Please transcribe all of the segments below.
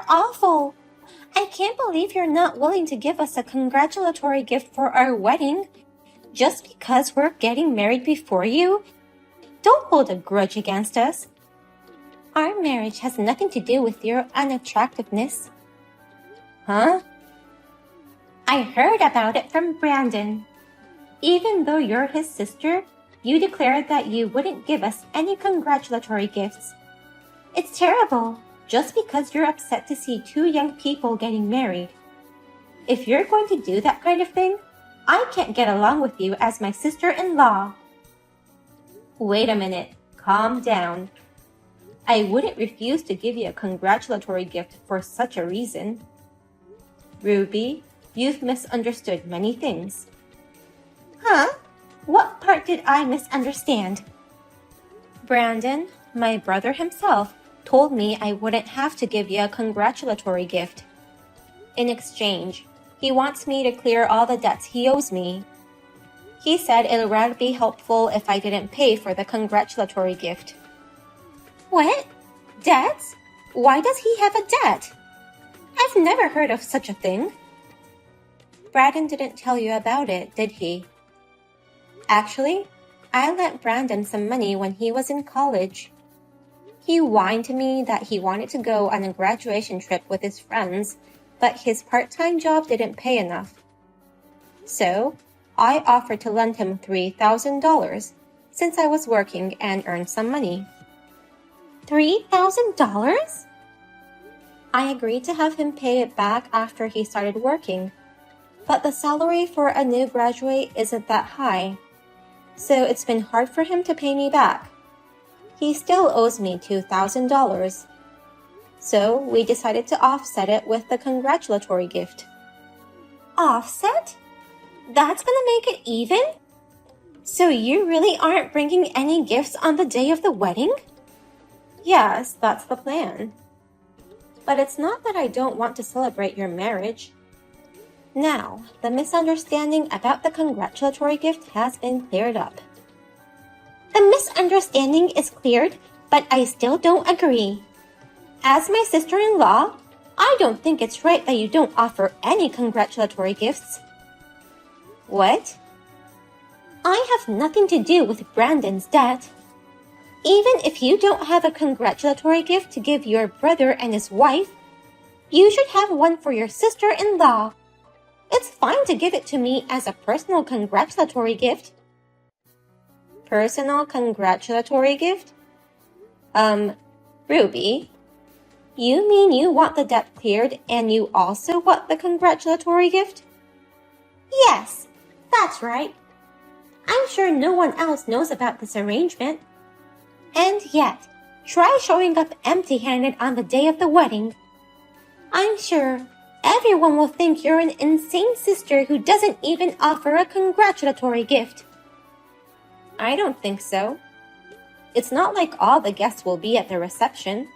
awful. I can't believe you're not willing to give us a congratulatory gift for our wedding. Just because we're getting married before you? Don't hold a grudge against us. Our marriage has nothing to do with your unattractiveness. Huh? I heard about it from Brandon. Even though you're his sister, you declared that you wouldn't give us any congratulatory gifts. It's terrible, just because you're upset to see two young people getting married. If you're going to do that kind of thing, I can't get along with you as my sister-in-law. Wait a minute, calm down. I wouldn't refuse to give you a congratulatory gift for such a reason. Ruby, you've misunderstood many things. Huh? What part did I misunderstand? Brandon, my brother himself, told me I wouldn't have to give you a congratulatory gift. In exchange, he wants me to clear all the debts he owes me. He said it would be helpful if I didn't pay for the congratulatory gift. What? Debts? Why does he have a debt? I've never heard of such a thing. Brandon didn't tell you about it, did he? Actually, I lent Brandon some money when he was in college. He whined to me that he wanted to go on a graduation trip with his friends, but his part-time job didn't pay enough. So, I offered to lend him $3,000 since I was working and earned some money. $3,000? I agreed to have him pay it back after he started working, but the salary for a new graduate isn't that high, so it's been hard for him to pay me back. He still owes me $2,000. So we decided to offset it with the congratulatory gift. Offset? That's gonna make it even? So you really aren't bringing any gifts on the day of the wedding? Yes, that's the plan. But it's not that I don't want to celebrate your marriage. Now, the misunderstanding about the congratulatory gift has been cleared up. The misunderstanding is cleared, but I still don't agree. As my sister-in-law, I don't think it's right that you don't offer any congratulatory gifts. What? I have nothing to do with Brandon's debt. Even if you don't have a congratulatory gift to give your brother and his wife, you should have one for your sister-in-law. It's fine to give it to me as a personal congratulatory gift. Personal congratulatory gift? Ruby, you mean you want the debt cleared and you also want the congratulatory gift? Yes, that's right. I'm sure no one else knows about this arrangement. And yet, try showing up empty-handed on the day of the wedding. I'm sure everyone will think you're an insane sister who doesn't even offer a congratulatory gift. I don't think so. It's not like all the guests will be at the reception.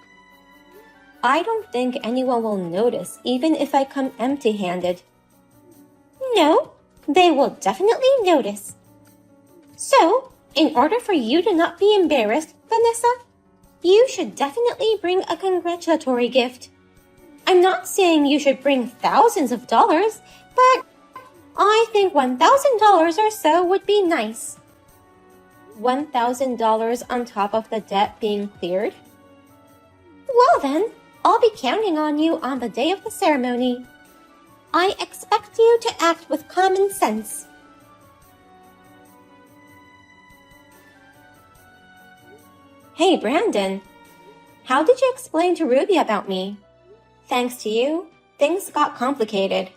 I don't think anyone will notice even if I come empty-handed. No, they will definitely notice. So, in order for you to not be embarrassed, Vanessa, you should definitely bring a congratulatory gift. I'm not saying you should bring thousands of dollars, but I think $1,000 or so would be nice. $1,000 on top of the debt being cleared? Well then, I'll be counting on you on the day of the ceremony. I expect you to act with common sense. Hey, Brandon. How did you explain to Ruby about me? Thanks to you, things got complicated.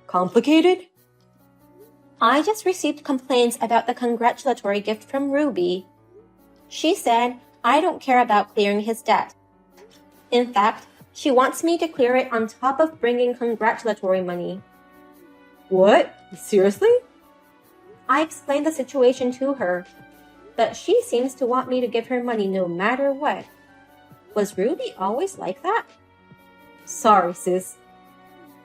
Complicated? I just received complaints about the congratulatory gift from Ruby. She said I don't care about clearing his debt. In fact, she wants me to clear it on top of bringing congratulatory money. What? Seriously? I explained the situation to her, but she seems to want me to give her money no matter what. Was Ruby always like that? Sorry, sis.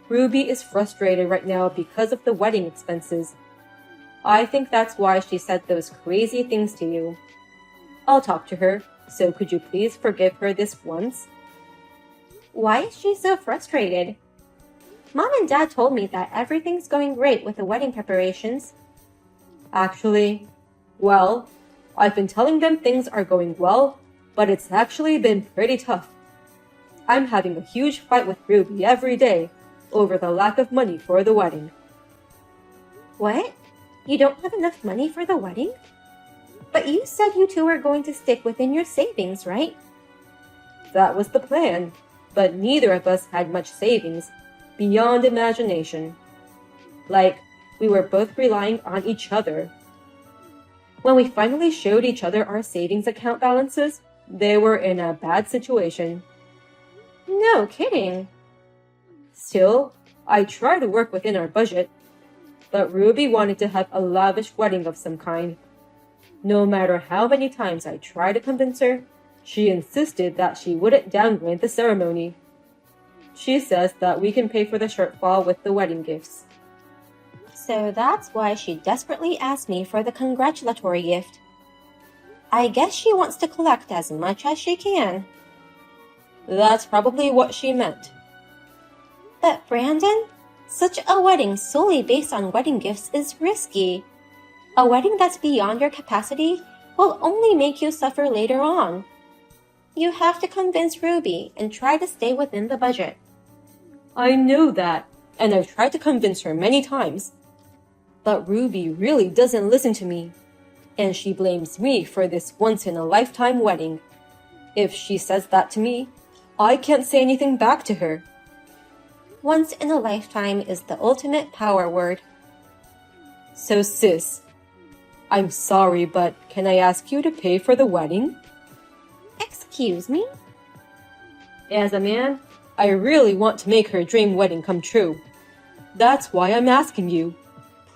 Ruby is frustrated right now because of the wedding expenses. I think that's why she said those crazy things to you. I'll talk to her, so could you please forgive her this once? Why is she so frustrated? Mom and Dad told me that everything's going great with the wedding preparations. Actually, well, I've been telling them things are going well, but it's actually been pretty tough. I'm having a huge fight with Ruby every day over the lack of money for the wedding. What? You don't have enough money for the wedding? But you said you two were going to stick within your savings, right? That was the plan, but neither of us had much savings beyond imagination. Like, we were both relying on each other. When we finally showed each other our savings account balances, they were in a bad situation. No kidding. Still, I tried to work within our budget, but Ruby wanted to have a lavish wedding of some kind. No matter how many times I tried to convince her, she insisted that she wouldn't downgrade the ceremony. She says that we can pay for the shortfall with the wedding gifts. So that's why she desperately asked me for the congratulatory gift. I guess she wants to collect as much as she can. That's probably what she meant. But Brandon, such a wedding solely based on wedding gifts is risky. A wedding that's beyond your capacity will only make you suffer later on. You have to convince Ruby and try to stay within the budget. I know that, and I've tried to convince her many times. But Ruby really doesn't listen to me, and she blames me for this once-in-a-lifetime wedding. If she says that to me, I can't say anything back to her. Once in a lifetime is the ultimate power word. So sis, I'm sorry, but can I ask you to pay for the wedding? Excuse me? As a man, I really want to make her dream wedding come true. That's why I'm asking you.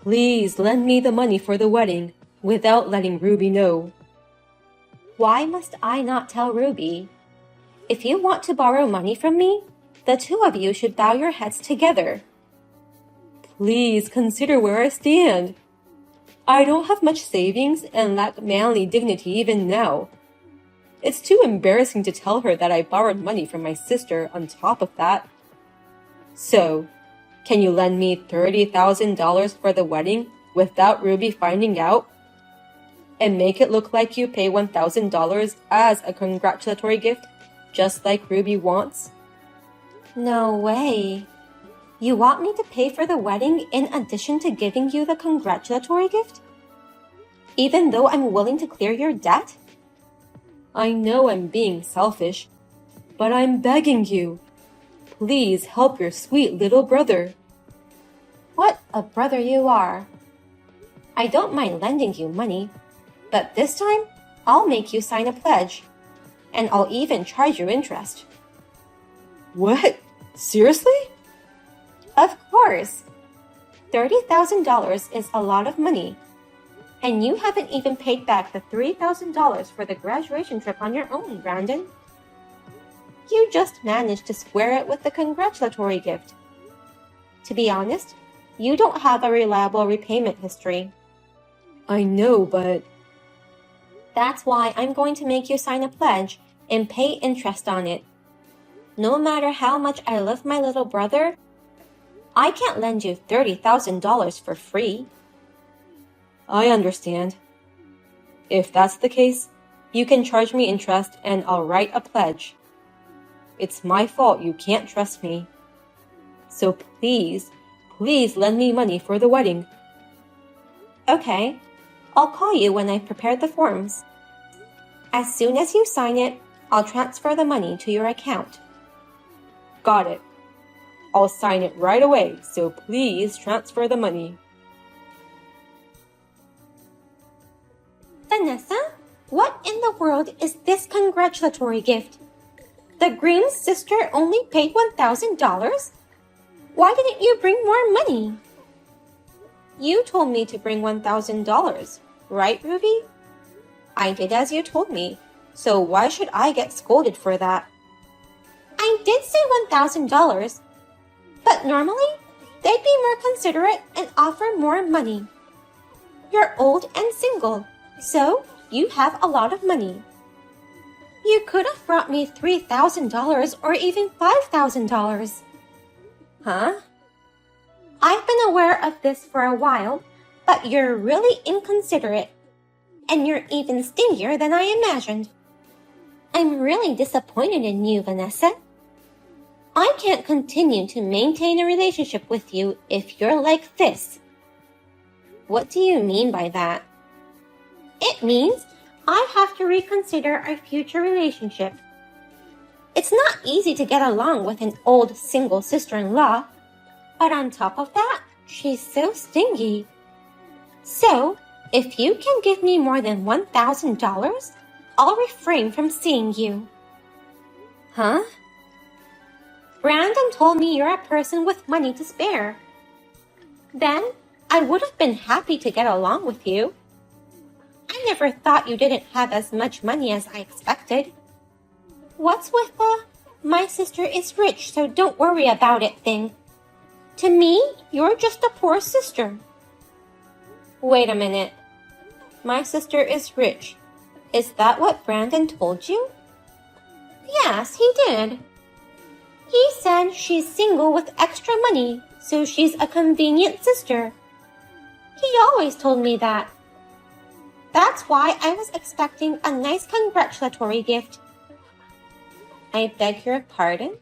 Please lend me the money for the wedding without letting Ruby know. Why must I not tell Ruby? If you want to borrow money from me, the two of you should bow your heads together. Please consider where I stand. I don't have much savings and lack manly dignity even now. It's too embarrassing to tell her that I borrowed money from my sister on top of that. So, can you lend me $30,000 for the wedding without Ruby finding out? And make it look like you pay $1,000 as a congratulatory gift, just like Ruby wants? No way. You want me to pay for the wedding in addition to giving you the congratulatory gift? Even though I'm willing to clear your debt? I know I'm being selfish, but I'm begging you. Please help your sweet little brother. What a brother you are. I don't mind lending you money, but this time I'll make you sign a pledge, and I'll even charge you interest. What? Seriously? Of course. $30,000 is a lot of money, and you haven't even paid back the $3,000 for the graduation trip on your own, Brandon. You just managed to square it with the congratulatory gift. To be honest, you don't have a reliable repayment history. I know, but... That's why I'm going to make you sign a pledge and pay interest on it. No matter how much I love my little brother, I can't lend you $30,000 for free. I understand. If that's the case, you can charge me interest and I'll write a pledge. It's my fault you can't trust me. So please lend me money for the wedding. Okay, I'll call you when I've prepared the forms. As soon as you sign it, I'll transfer the money to your account. Got it. I'll sign it right away, so please transfer the money. Vanessa, what in the world is this congratulatory gift? The groom's sister only paid $1,000? Why didn't you bring more money? You told me to bring $1,000, right, Ruby? I did as you told me, so why should I get scolded for that? I did say $1,000, but normally they'd be more considerate and offer more money. You're old and single, so you have a lot of money. You could have brought me $3,000 or even $5,000. Huh? I've been aware of this for a while, but you're really inconsiderate. And you're even stingier than I imagined. I'm really disappointed in you, Vanessa. I can't continue to maintain a relationship with you if you're like this. What do you mean by that? It means I have to reconsider our future relationship. It's not easy to get along with an old single sister-in-law, but on top of that, she's so stingy. So, if you can give me more than $1,000, I'll refrain from seeing you. Huh? Brandon told me you're a person with money to spare. Then, I would have been happy to get along with you. I never thought you didn't have as much money as I expected. What's with the "my sister is rich, so don't worry about it" thing? To me, you're just a poor sister. Wait a minute. My sister is rich. Is that what Brandon told you? Yes, he did. He said she's single with extra money, so she's a convenient sister. He always told me that. That's why I was expecting a nice congratulatory gift. I beg your pardon?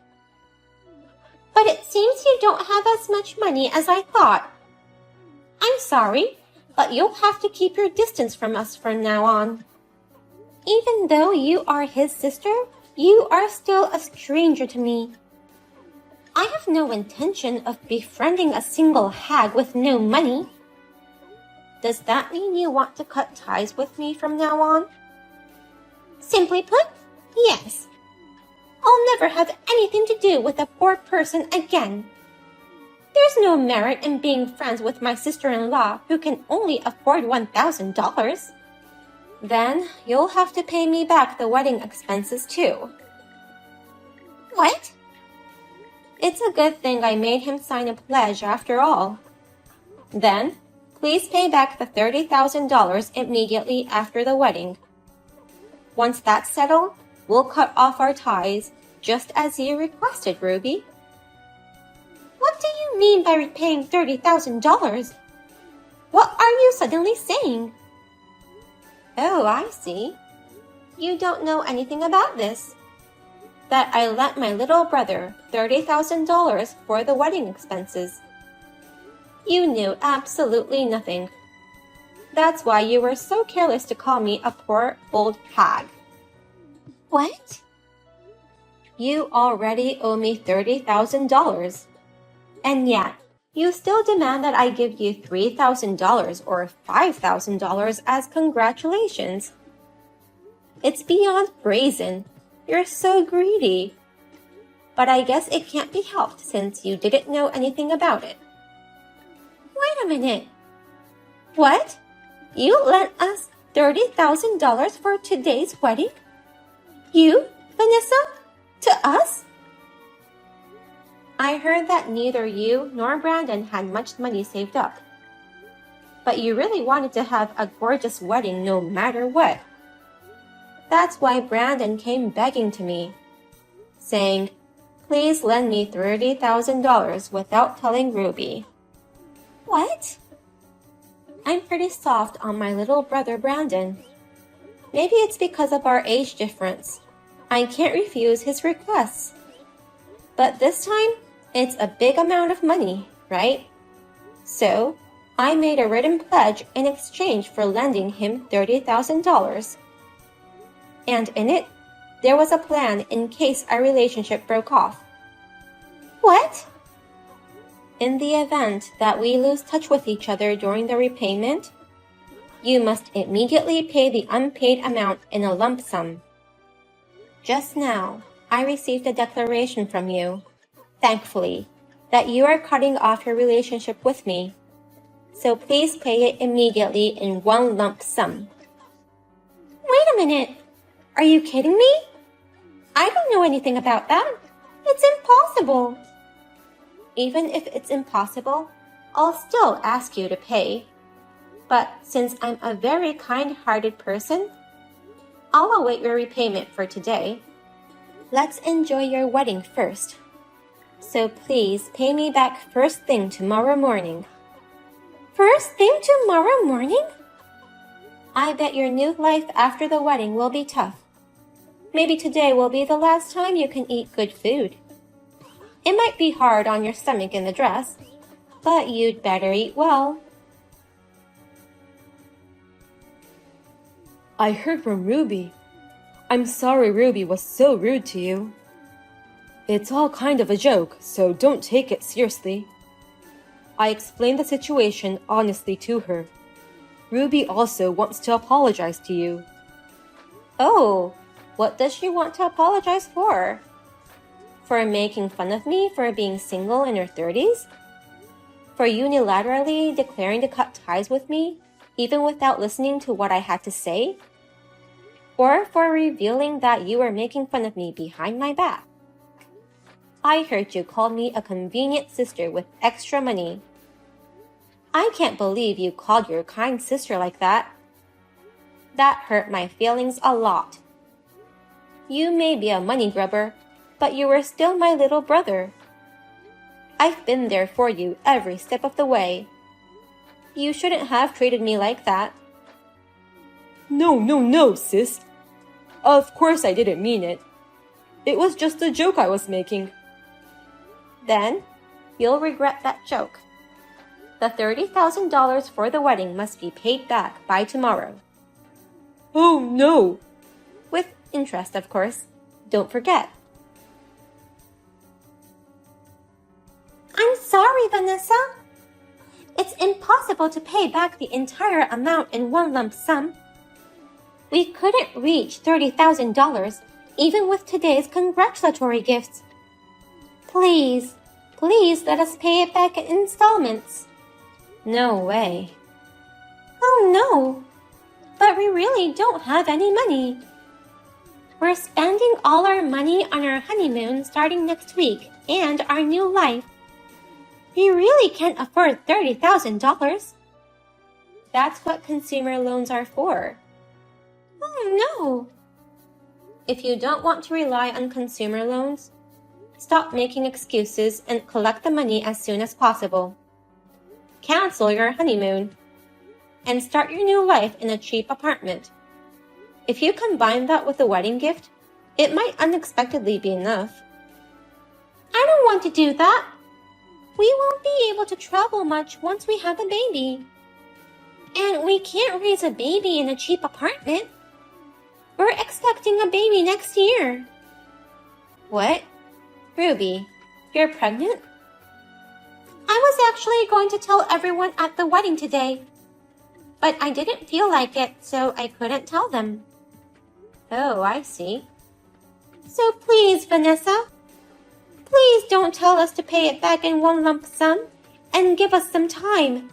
But it seems you don't have as much money as I thought. I'm sorry, but you'll have to keep your distance from us from now on. Even though you are his sister, you are still a stranger to me. I have no intention of befriending a single hag with no money. Does that mean you want to cut ties with me from now on? Simply put, yes. I'll never have anything to do with a poor person again. There's no merit in being friends with my sister-in-law who can only afford $1,000. Then you'll have to pay me back the wedding expenses too. What? It's a good thing I made him sign a pledge after all. Then, please pay back the $30,000 immediately after the wedding. Once that's settled, we'll cut off our ties, just as you requested, Ruby. What do you mean by repaying $30,000? What are you suddenly saying? Oh, I see. You don't know anything about this. That I lent my little brother $30,000 for the wedding expenses. You knew absolutely nothing. That's why you were so careless to call me a poor old hag. What? You already owe me $30,000. And yet, you still demand that I give you $3,000 or $5,000 as congratulations. It's beyond brazen. You're so greedy. But I guess it can't be helped since you didn't know anything about it. Wait a minute. What? You lent us $30,000 for today's wedding? You, Vanessa? To us? I heard that neither you nor Brandon had much money saved up. But you really wanted to have a gorgeous wedding no matter what. That's why Brandon came begging to me, saying, "Please lend me $30,000 without telling Ruby." What? I'm pretty soft on my little brother Brandon. Maybe it's because of our age difference. I can't refuse his requests. But this time, it's a big amount of money, right? So, I made a written pledge in exchange for lending him $30,000. And in it, there was a plan in case our relationship broke off. What? In the event that we lose touch with each other during the repayment, you must immediately pay the unpaid amount in a lump sum. Just now, I received a declaration from you, thankfully, that you are cutting off your relationship with me. So please pay it immediately in one lump sum. Wait a minute. Are you kidding me? I don't know anything about that. It's impossible. Even if it's impossible, I'll still ask you to pay. But since I'm a very kind-hearted person, I'll await your repayment for today. Let's enjoy your wedding first. So please pay me back first thing tomorrow morning. First thing tomorrow morning? I bet your new life after the wedding will be tough. Maybe today will be the last time you can eat good food. It might be hard on your stomach in the dress, but you'd better eat well. I heard from Ruby. I'm sorry Ruby was so rude to you. It's all kind of a joke, so don't take it seriously. I explained the situation honestly to her. Ruby also wants to apologize to you. Oh, what does she want to apologize for? For making fun of me for being single in her 30s? For unilaterally declaring to cut ties with me, even without listening to what I had to say? Or for revealing that you were making fun of me behind my back? I heard you call me a convenient sister with extra money. I can't believe you called your kind sister like that. That hurt my feelings a lot. You may be a money grubber, but you were still my little brother. I've been there for you every step of the way. You shouldn't have treated me like that. No, sis. Of course I didn't mean it. It was just a joke I was making. Then, you'll regret that joke. The $30,000 for the wedding must be paid back by tomorrow. Oh no! With interest, of course. Don't forget. I'm sorry, Vanessa. It's impossible to pay back the entire amount in one lump sum. We couldn't reach $30,000 even with today's congratulatory gifts. Please let us pay it back in installments. No way. Oh no, but we really don't have any money. We're spending all our money on our honeymoon starting next week and our new life. We really can't afford $30,000. That's what consumer loans are for. Oh no! If you don't want to rely on consumer loans, stop making excuses and collect the money as soon as possible. Cancel your honeymoon and start your new life in a cheap apartment. If you combine that with a wedding gift, it might unexpectedly be enough. I don't want to do that. We won't be able to travel much once we have a baby. And we can't raise a baby in a cheap apartment. We're expecting a baby next year. What? Ruby, you're pregnant? I was actually going to tell everyone at the wedding today, but I didn't feel like it, so I couldn't tell them. Oh, I see. So please, Vanessa, please don't tell us to pay it back in one lump sum and give us some time.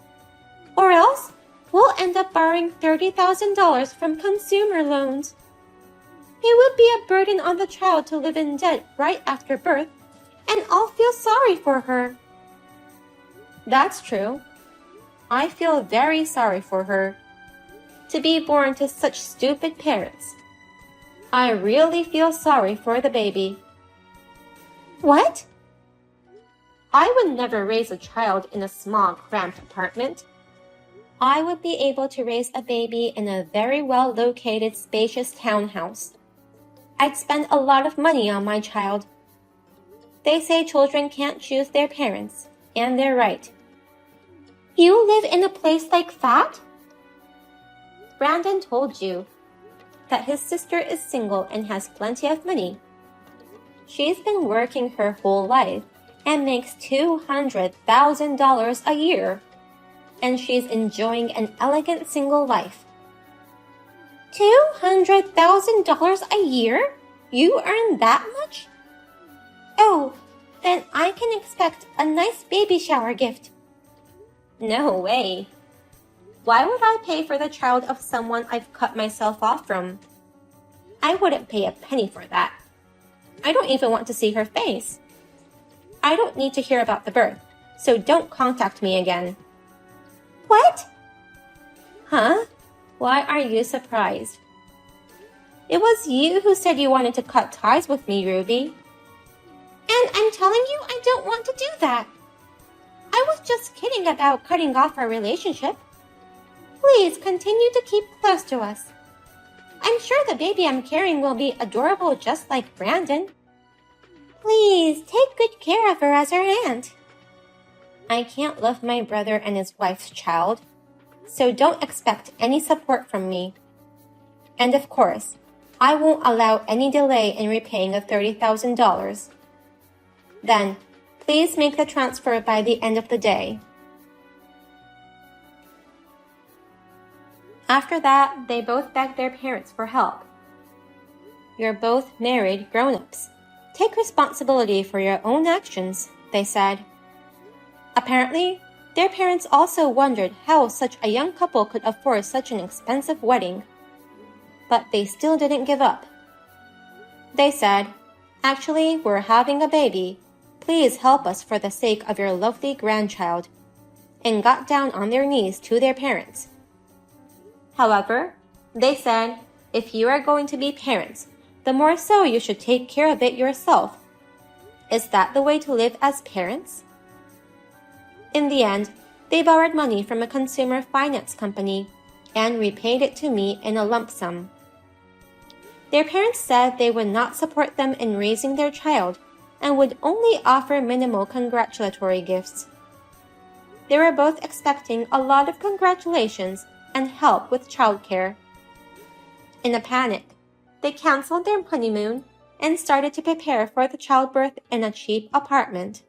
Or else, we'll end up borrowing $30,000 from consumer loans. It would be a burden on the child to live in debt right after birth, and I'll feel sorry for her. That's true. I feel very sorry for her. To be born to such stupid parents. I really feel sorry for the baby. What? I would never raise a child in a small, cramped apartment. I would be able to raise a baby in a very well-located, spacious townhouse. I'd spend a lot of money on my child. They say children can't choose their parents, and they're right. You live in a place like that? Brandon told you that his sister is single and has plenty of money. She's been working her whole life and makes $200,000 a year, and she's enjoying an elegant single life. $200,000 a year? You earn that much? Oh, then I can expect a nice baby shower gift. No way. Why would I pay for the child of someone I've cut myself off from? I wouldn't pay a penny for that. I don't even want to see her face. I don't need to hear about the birth, so don't contact me again. What? Huh? Why are you surprised? It was you who said you wanted to cut ties with me, Ruby. And I'm telling you I don't want to do that. I was just kidding about cutting off our relationship. Please continue to keep close to us. I'm sure the baby I'm carrying will be adorable just like Brandon. Please take good care of her as her aunt. I can't love my brother and his wife's child, so don't expect any support from me. And of course, I won't allow any delay in repaying the $30,000. Then, please make the transfer by the end of the day. After that, they both begged their parents for help. You're both married grown-ups. Take responsibility for your own actions, they said. Apparently, their parents also wondered how such a young couple could afford such an expensive wedding. But they still didn't give up. They said, "Actually, we're having a baby. Please help us for the sake of your lovely grandchild," and got down on their knees to their parents. However, they said, if you are going to be parents, the more so you should take care of it yourself. Is that the way to live as parents? In the end, they borrowed money from a consumer finance company and repaid it to me in a lump sum. Their parents said they would not support them in raising their child and would only offer minimal congratulatory gifts. They were both expecting a lot of congratulations and help with childcare. In a panic, they canceled their honeymoon and started to prepare for the childbirth in a cheap apartment.